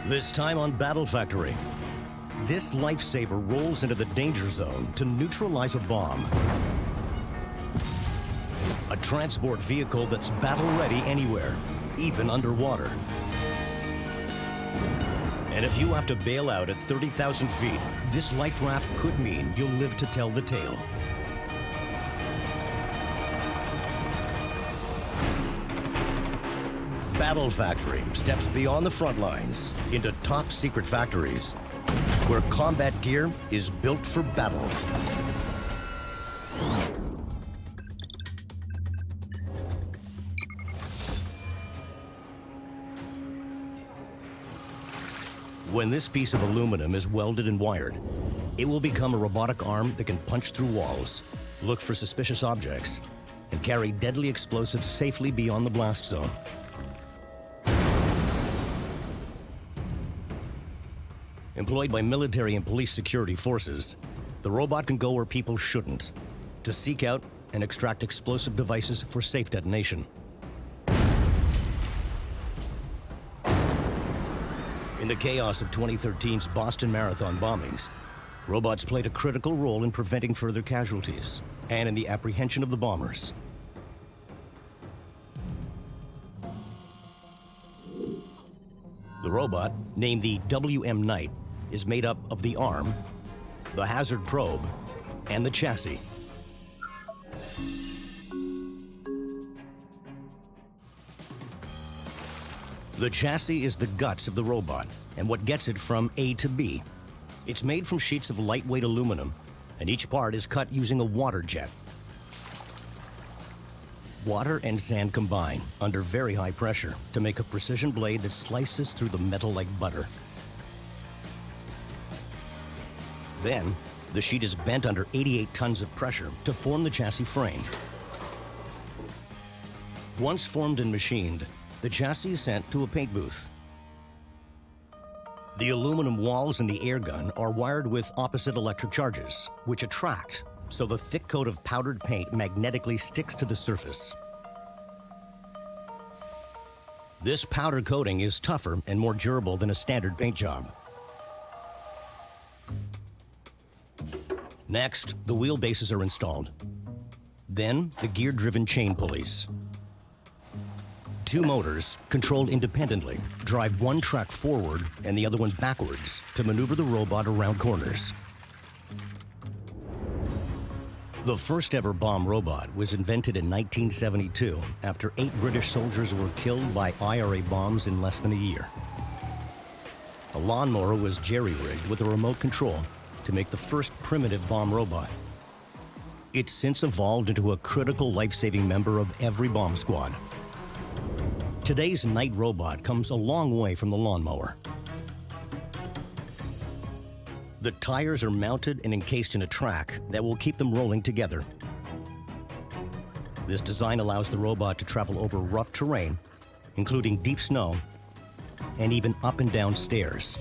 This time on Battle Factory, this lifesaver rolls into the danger zone to neutralize a bomb. A transport vehicle that's battle-ready anywhere, even underwater. And if you have to bail out at 30,000 feet, this Life Raft could mean you'll live to tell the tale. Battle Factory steps beyond the front lines into top secret factories where combat gear is built for battle. When this piece of aluminum is welded and wired, it will become a robotic arm that can punch through walls, look for suspicious objects, and carry deadly explosives safely beyond the blast zone. Employed by military and police security forces, the robot can go where people shouldn't, to seek out and extract explosive devices for safe detonation. In the chaos of 2013's Boston Marathon bombings, robots played a critical role in preventing further casualties and in the apprehension of the bombers. The robot, named the WM Knight, is made up of the arm, the hazard probe, and the chassis. The chassis is the guts of the robot and what gets it from A to B. It's made from sheets of lightweight aluminum, and each part is cut using a water jet. Water and sand combine under very high pressure to make a precision blade that slices through the metal like butter. Then, the sheet is bent under 88 tons of pressure to form the chassis frame. Once formed and machined, the chassis is sent to a paint booth. The aluminum walls and the air gun are wired with opposite electric charges, which attract, so the thick coat of powdered paint magnetically sticks to the surface. This powder coating is tougher and more durable than a standard paint job. Next, the wheelbases are installed. Then, the gear-driven chain pulleys. Two motors, controlled independently, drive one track forward and the other one backwards to maneuver the robot around corners. The first ever bomb robot was invented in 1972 after 8 British soldiers were killed by IRA bombs in less than a year. A lawnmower was jerry-rigged with a remote control to make the first primitive bomb robot. It's since evolved into a critical life-saving member of every bomb squad. Today's Knight robot comes a long way from the lawnmower. The tires are mounted and encased in a track that will keep them rolling together. This design allows the robot to travel over rough terrain, including deep snow, and even up and down stairs.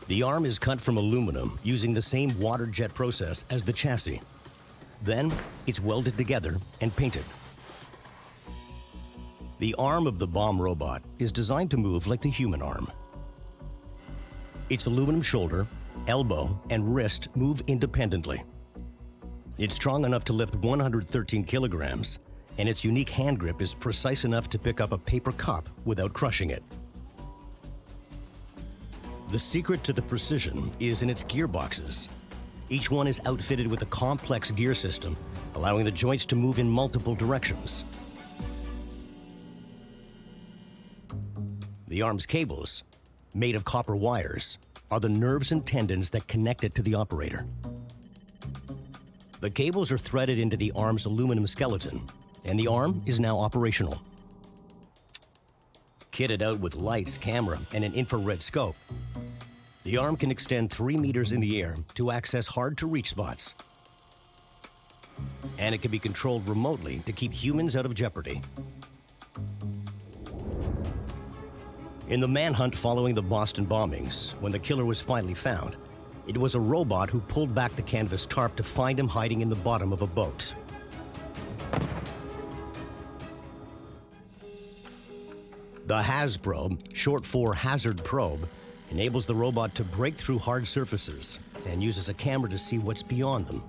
The arm is cut from aluminum using the same water jet process as the chassis. Then, it's welded together and painted. The arm of the bomb robot is designed to move like the human arm. Its aluminum shoulder, elbow, and wrist move independently. It's strong enough to lift 113 kilograms, and its unique hand grip is precise enough to pick up a paper cup without crushing it. The secret to the precision is in its gearboxes. Each one is outfitted with a complex gear system, allowing the joints to move in multiple directions. The arm's cables, made of copper wires, are the nerves and tendons that connect it to the operator. The cables are threaded into the arm's aluminum skeleton, and the arm is now operational. Kitted out with lights, camera, and an infrared scope, the arm can extend 3 meters in the air to access hard-to-reach spots. And it can be controlled remotely to keep humans out of jeopardy. In the manhunt following the Boston bombings, when the killer was finally found, it was a robot who pulled back the canvas tarp to find him hiding in the bottom of a boat. The HAZ probe, short for Hazard Probe, enables the robot to break through hard surfaces and uses a camera to see what's beyond them.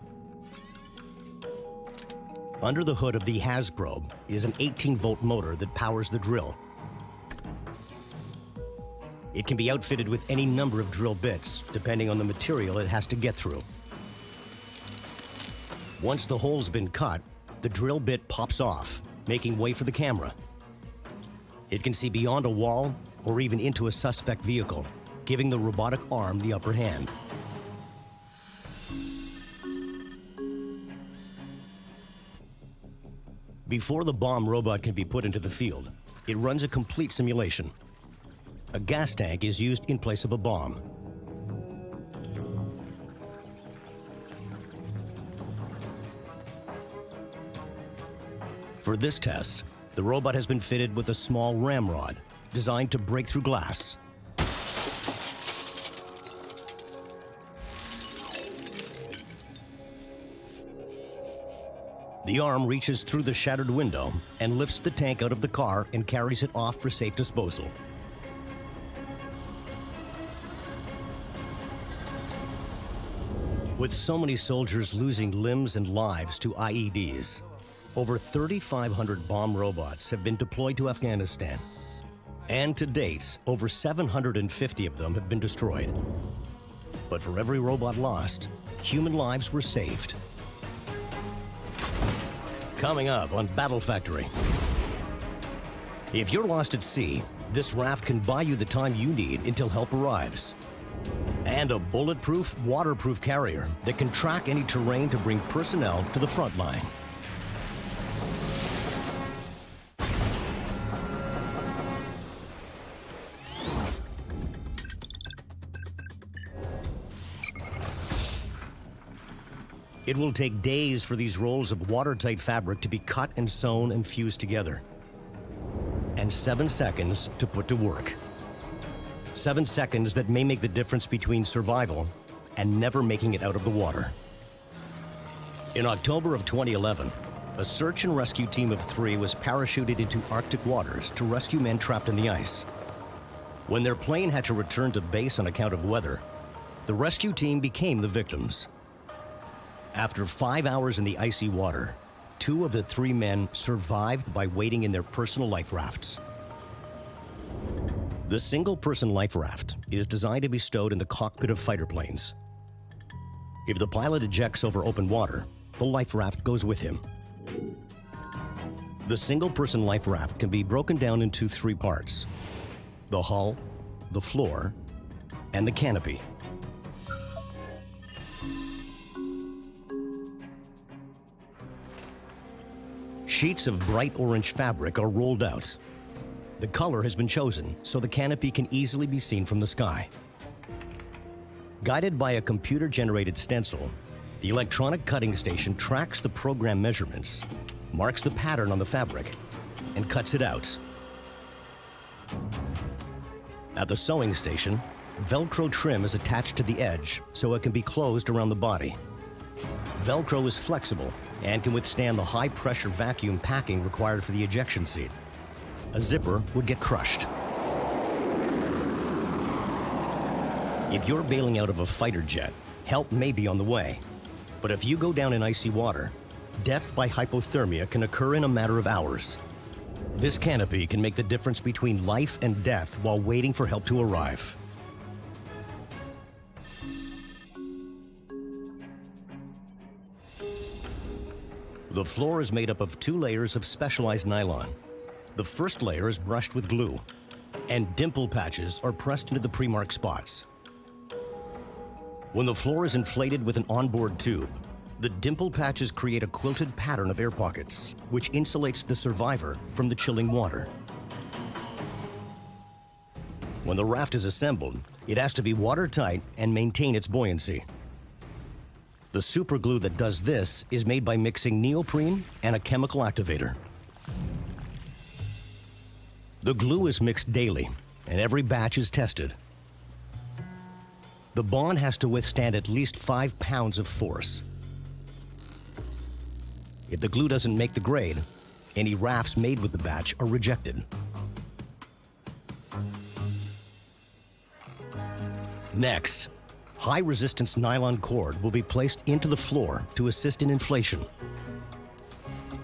Under the hood of the HAZ probe is an 18-volt motor that powers the drill. It can be outfitted with any number of drill bits, depending on the material it has to get through. Once the hole's been cut, the drill bit pops off, making way for the camera. It can see beyond a wall or even into a suspect vehicle, giving the robotic arm the upper hand. Before the bomb robot can be put into the field, it runs a complete simulation. A gas tank is used in place of a bomb. For this test, the robot has been fitted with a small ramrod designed to break through glass. The arm reaches through the shattered window and lifts the tank out of the car and carries it off for safe disposal. With so many soldiers losing limbs and lives to IEDs, over 3,500 bomb robots have been deployed to Afghanistan. And to date, over 750 of them have been destroyed. But for every robot lost, human lives were saved. Coming up on Battle Factory. If you're lost at sea, this raft can buy you the time you need until help arrives. And a bulletproof, waterproof carrier that can track any terrain to bring personnel to the front line. It will take days for these rolls of watertight fabric to be cut and sewn and fused together. And 7 seconds to put to work. 7 seconds that may make the difference between survival and never making it out of the water. In October of 2011, a search and rescue team of 3 was parachuted into Arctic waters to rescue men trapped in the ice. When their plane had to return to base on account of weather, the rescue team became the victims. After 5 hours in the icy water, 2 of the 3 men survived by waiting in their personal life rafts. The single-person life raft is designed to be stowed in the cockpit of fighter planes. If the pilot ejects over open water, the life raft goes with him. The single-person life raft can be broken down into 3 parts: the hull, the floor, and the canopy. Sheets of bright orange fabric are rolled out. The color has been chosen so the canopy can easily be seen from the sky. Guided by a computer-generated stencil, the electronic cutting station tracks the program measurements, marks the pattern on the fabric, and cuts it out. At the sewing station, Velcro trim is attached to the edge so it can be closed around the body. Velcro is flexible and can withstand the high-pressure vacuum packing required for the ejection seat. A zipper would get crushed. If you're bailing out of a fighter jet, help may be on the way. But if you go down in icy water, death by hypothermia can occur in a matter of hours. This canopy can make the difference between life and death while waiting for help to arrive. The floor is made up of 2 layers of specialized nylon. The first layer is brushed with glue, and dimple patches are pressed into the pre-marked spots. When the floor is inflated with an onboard tube, the dimple patches create a quilted pattern of air pockets, which insulates the survivor from the chilling water. When the raft is assembled, it has to be watertight and maintain its buoyancy. The superglue that does this is made by mixing neoprene and a chemical activator. The glue is mixed daily, and every batch is tested. The bond has to withstand at least 5 pounds of force. If the glue doesn't make the grade, any rafts made with the batch are rejected. Next, high-resistance nylon cord will be placed into the floor to assist in inflation.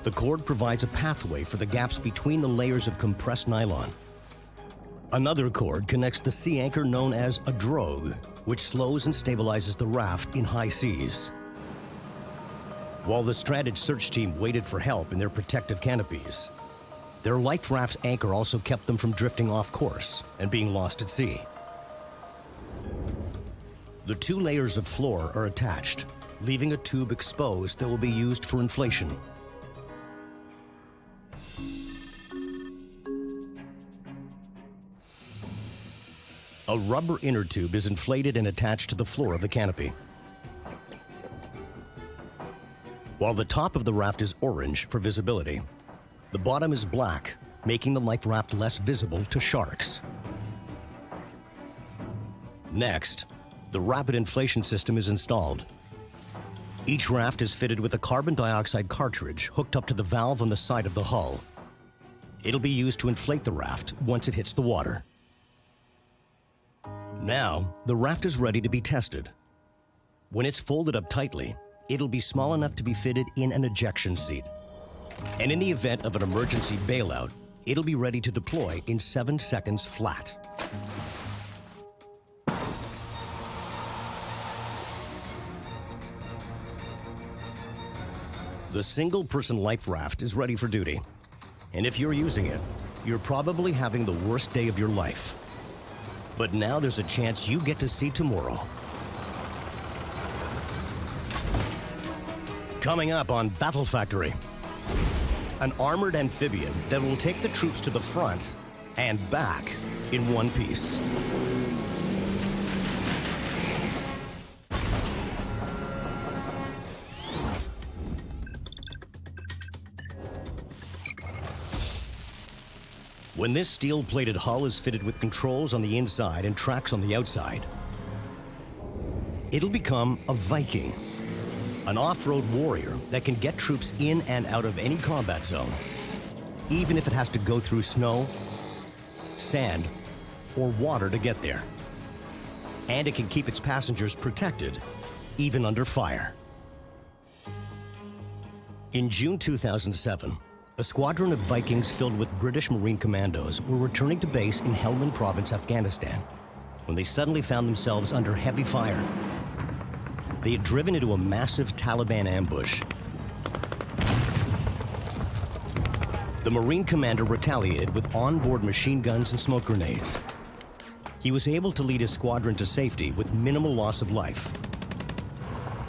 The cord provides a pathway for the gaps between the layers of compressed nylon. Another cord connects the sea anchor known as a drogue, which slows and stabilizes the raft in high seas. While the stranded search team waited for help in their protective canopies, their Life Raft's anchor also kept them from drifting off course and being lost at sea. The two layers of floor are attached, leaving a tube exposed that will be used for inflation. A rubber inner tube is inflated and attached to the floor of the canopy. While the top of the raft is orange for visibility, the bottom is black, making the Life Raft less visible to sharks. Next, the rapid inflation system is installed. Each raft is fitted with a carbon dioxide cartridge hooked up to the valve on the side of the hull. It'll be used to inflate the raft once it hits the water. Now, the raft is ready to be tested. When it's folded up tightly, it'll be small enough to be fitted in an ejection seat. And in the event of an emergency bailout, it'll be ready to deploy in 7 seconds flat. The single-person Life Raft is ready for duty. And if you're using it, you're probably having the worst day of your life. But now there's a chance you get to see tomorrow. Coming up on Battle Factory, an armored amphibian that will take the troops to the front and back in one piece. When this steel-plated hull is fitted with controls on the inside and tracks on the outside, it'll become a Viking, an off-road warrior that can get troops in and out of any combat zone, even if it has to go through snow, sand, or water to get there. And it can keep its passengers protected, even under fire. In June 2007, a squadron of Vikings filled with British Marine commandos were returning to base in Helmand Province, Afghanistan, when they suddenly found themselves under heavy fire. They had driven into a massive Taliban ambush. The Marine commander retaliated with onboard machine guns and smoke grenades. He was able to lead his squadron to safety with minimal loss of life.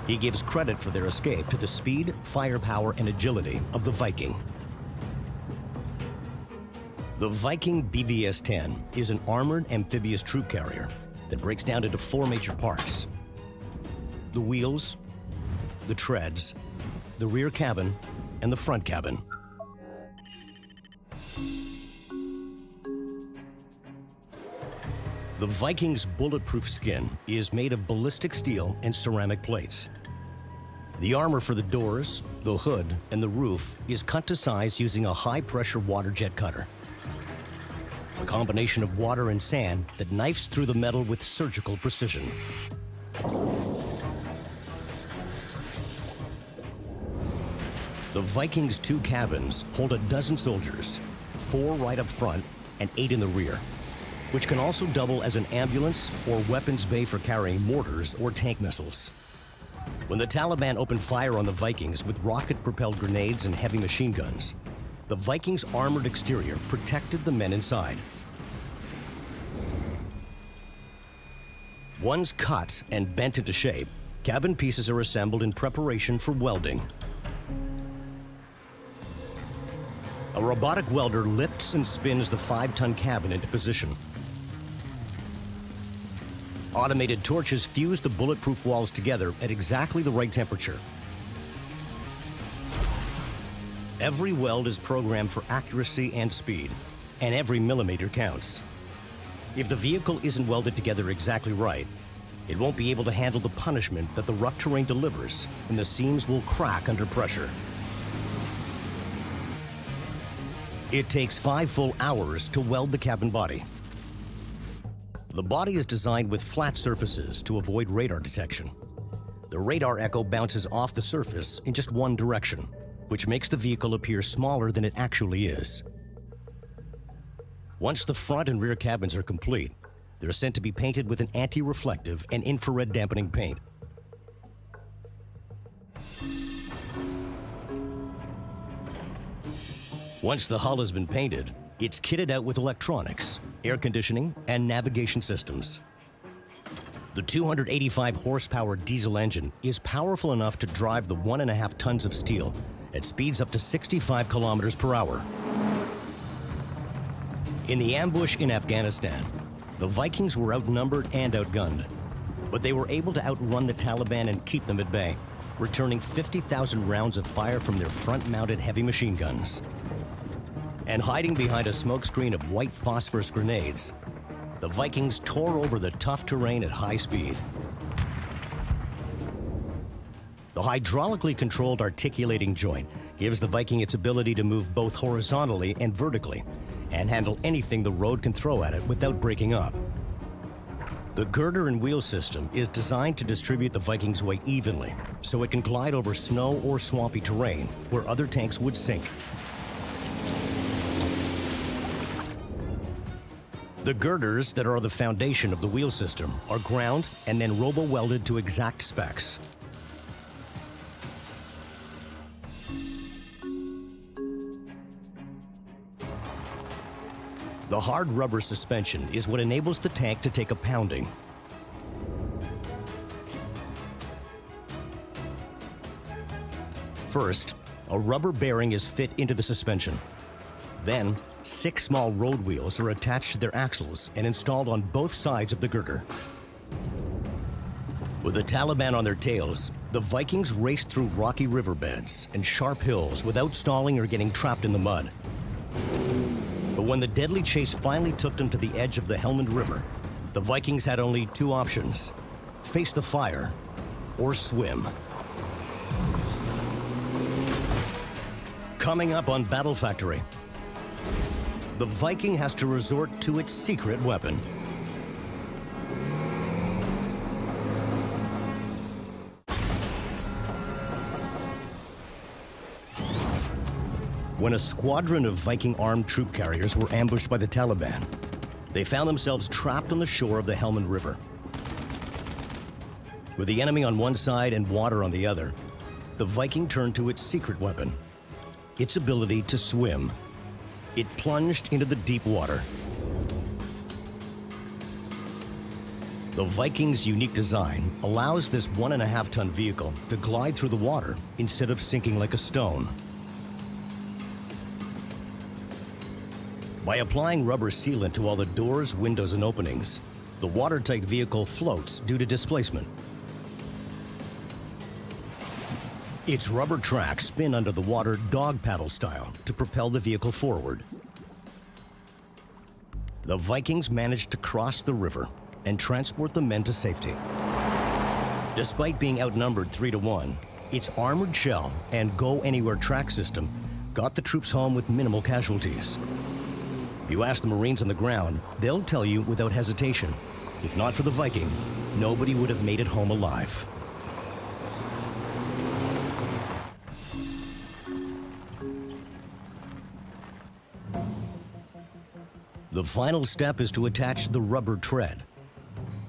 He gives credit for their escape to the speed, firepower, and agility of the Viking. The Viking BVS10 is an armored amphibious troop carrier that breaks down into 4 major parts: the wheels, the treads, the rear cabin, and the front cabin. The Viking's bulletproof skin is made of ballistic steel and ceramic plates. The armor for the doors, the hood, and the roof is cut to size using a high-pressure water jet cutter, a combination of water and sand that knifes through the metal with surgical precision. The Viking's 2 cabins hold a dozen soldiers, 4 right up front and 8 in the rear, which can also double as an ambulance or weapons bay for carrying mortars or tank missiles. When the Taliban opened fire on the Vikings with rocket-propelled grenades and heavy machine guns, the Viking's armored exterior protected the men inside. Once cut and bent into shape, cabin pieces are assembled in preparation for welding. A robotic welder lifts and spins the 5-ton cabin into position. Automated torches fuse the bulletproof walls together at exactly the right temperature. Every weld is programmed for accuracy and speed, and every millimeter counts. If the vehicle isn't welded together exactly right, it won't be able to handle the punishment that the rough terrain delivers, and the seams will crack under pressure. It takes 5 full hours to weld the cabin body. The body is designed with flat surfaces to avoid radar detection. The radar echo bounces off the surface in just one direction, which makes the vehicle appear smaller than it actually is. Once the front and rear cabins are complete, they're sent to be painted with an anti-reflective and infrared dampening paint. Once the hull has been painted, it's kitted out with electronics, air conditioning, and navigation systems. The 285 horsepower diesel engine is powerful enough to drive the 1.5 tons of steel at speeds up to 65 kilometers per hour. In the ambush in Afghanistan, the Vikings were outnumbered and outgunned, but they were able to outrun the Taliban and keep them at bay, returning 50,000 rounds of fire from their front-mounted heavy machine guns. And hiding behind a smokescreen of white phosphorus grenades, the Vikings tore over the tough terrain at high speed. The hydraulically controlled articulating joint gives the Viking its ability to move both horizontally and vertically, and handle anything the road can throw at it without breaking up. The girder and wheel system is designed to distribute the Viking's weight evenly, so it can glide over snow or swampy terrain where other tanks would sink. The girders that are the foundation of the wheel system are ground and then robo-welded to exact specs. The hard rubber suspension is what enables the tank to take a pounding. First, a rubber bearing is fit into the suspension. Then, 6 small road wheels are attached to their axles and installed on both sides of the girder. With the Taliban on their tails, the Vikings raced through rocky riverbeds and sharp hills without stalling or getting trapped in the mud. But when the deadly chase finally took them to the edge of the Helmand River, the Vikings had only 2 options: face the fire or swim. Coming up on Battle Factory, the Viking has to resort to its secret weapon. When a squadron of Viking armed troop carriers were ambushed by the Taliban, they found themselves trapped on the shore of the Helmand River. With the enemy on one side and water on the other, the Viking turned to its secret weapon, its ability to swim. It plunged into the deep water. The Viking's unique design allows this 1.5 ton vehicle to glide through the water instead of sinking like a stone. By applying rubber sealant to all the doors, windows, and openings, the watertight vehicle floats due to displacement. Its rubber tracks spin under the water dog paddle style to propel the vehicle forward. The Vikings managed to cross the river and transport the men to safety. Despite being outnumbered 3-1, its armored shell and go-anywhere track system got the troops home with minimal casualties. If you ask the Marines on the ground, they'll tell you without hesitation, if not for the Viking, nobody would have made it home alive. The final step is to attach the rubber tread.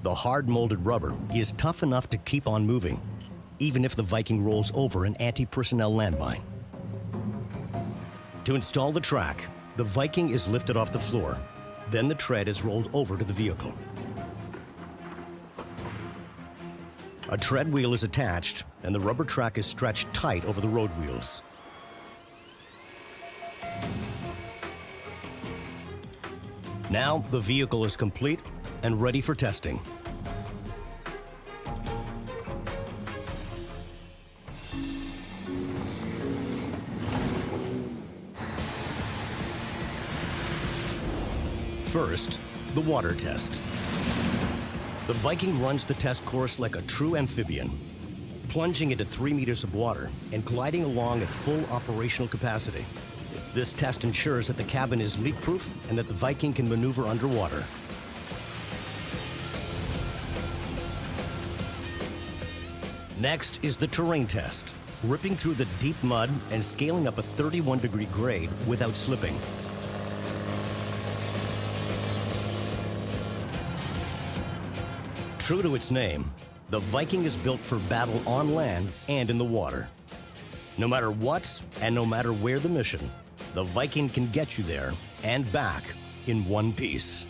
The hard molded rubber is tough enough to keep on moving, even if the Viking rolls over an anti-personnel landmine. To install the track, the Viking is lifted off the floor. Then the tread is rolled over to the vehicle. A tread wheel is attached, and the rubber track is stretched tight over the road wheels. Now, the vehicle is complete and ready for testing. First, the water test. The Viking runs the test course like a true amphibian, plunging into 3 meters of water and gliding along at full operational capacity. This test ensures that the cabin is leak-proof and that the Viking can maneuver underwater. Next is the terrain test, ripping through the deep mud and scaling up a 31-degree grade without slipping. True to its name, the Viking is built for battle on land and in the water. No matter what and no matter where the mission, the Viking can get you there and back in one piece.